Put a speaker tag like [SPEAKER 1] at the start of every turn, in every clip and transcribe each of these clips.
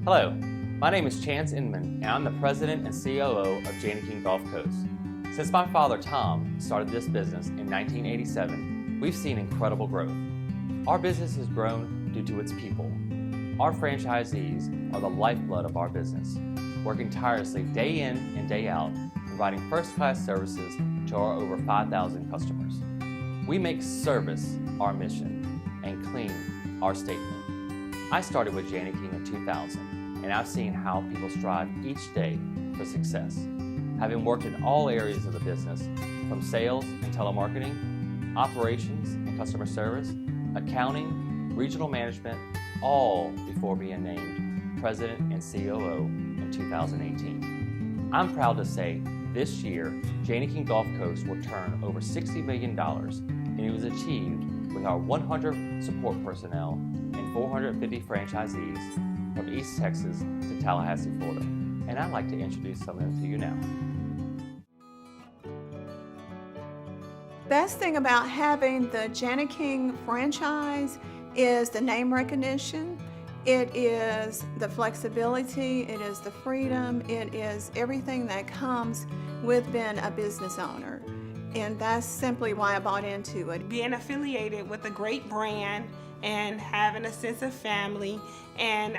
[SPEAKER 1] Hello, my name is Chance Enmon, and I'm the president and COO of Jani-King Gulf Coast. Since my father, Tom, started this business in 1987, we've seen incredible growth. Our business has grown due to its people. Our franchisees are the lifeblood of our business, working tirelessly day in and day out, providing first-class services to our over 5,000 customers. We make service our mission and clean our statement. I started with Jani-King in 2000, and I've seen how people strive each day for success. Having worked in all areas of the business, from sales and telemarketing, operations and customer service, accounting, regional management, all before being named President and COO in 2018. I'm proud to say this year, Jani-King Gulf Coast will turn over $60 million, and it was achieved with our 100 support personnel and 450 franchisees from East Texas to Tallahassee, Florida. And I'd like to introduce some of them to you now.
[SPEAKER 2] Best thing about having the Jani-King franchise is the name recognition. It is the flexibility, it is the freedom, it is everything that comes with being a business owner. And that's simply why I bought into it.
[SPEAKER 3] Being affiliated with a great brand and having a sense of family and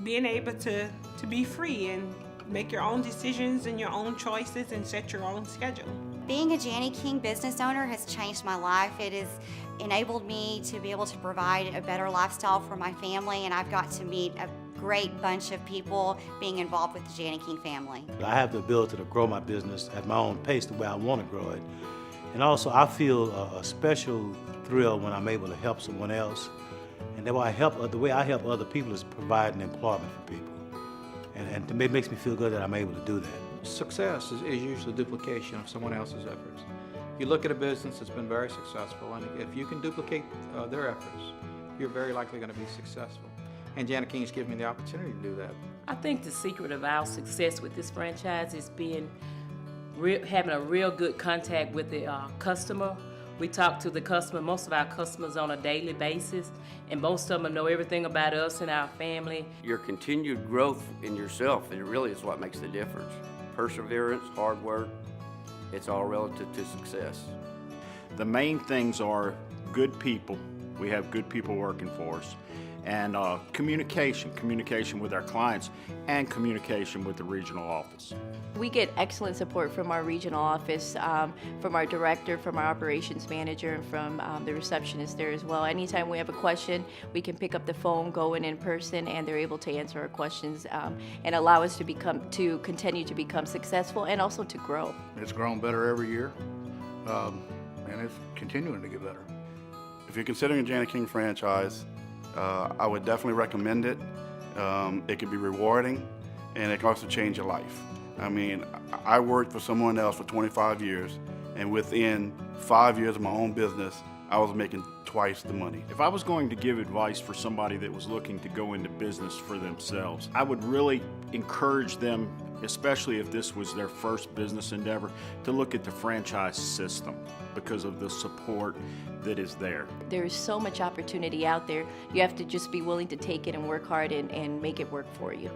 [SPEAKER 3] being able to be free and make your own decisions and your own choices and set your own schedule.
[SPEAKER 4] Being a Jani-King business owner has changed my life. It has enabled me to be able to provide a better lifestyle for my family, and I've got to meet a great bunch of people being involved with the Jani-King family.
[SPEAKER 5] I have the ability to grow my business at my own pace the way I want to grow it. And also I feel a special thrill when I'm able to help someone else. And the way I help other people is providing employment for people. And to me, it makes me feel good that I'm able to do that.
[SPEAKER 6] Success is usually duplication of someone else's efforts. You look at a business that's been very successful, and if you can duplicate their efforts, you're very likely going to be successful. And Jani-King has given me the opportunity to do that.
[SPEAKER 7] I think the secret of our success with this franchise is having a real good contact with the customer. We talk to the customer, most of our customers on a daily basis, and most of them know everything about us and our family.
[SPEAKER 8] Your continued growth in yourself, it really is what makes the difference. Perseverance, hard work, it's all relative to success.
[SPEAKER 9] The main things are good people. We have good people working for us. And communication with our clients and communication with the regional office.
[SPEAKER 10] We get excellent support from our regional office, from our director, from our operations manager, and from the receptionist there as well. Anytime we have a question, we can pick up the phone, go in person, and they're able to answer our questions and allow us to continue to become successful and also to grow.
[SPEAKER 11] It's grown better every year, and it's continuing to get better.
[SPEAKER 9] If you're considering a Jani-King franchise, I would definitely recommend it. It could be rewarding, and it can also change your life. I mean, I worked for someone else for 25 years, and within 5 years of my own business, I was making twice the money.
[SPEAKER 12] If I was going to give advice for somebody that was looking to go into business for themselves, I would really encourage them, especially if this was their first business endeavor, to look at the franchise system because of the support that is there.
[SPEAKER 10] There's so much opportunity out there. You have to just be willing to take it and work hard and make it work for you.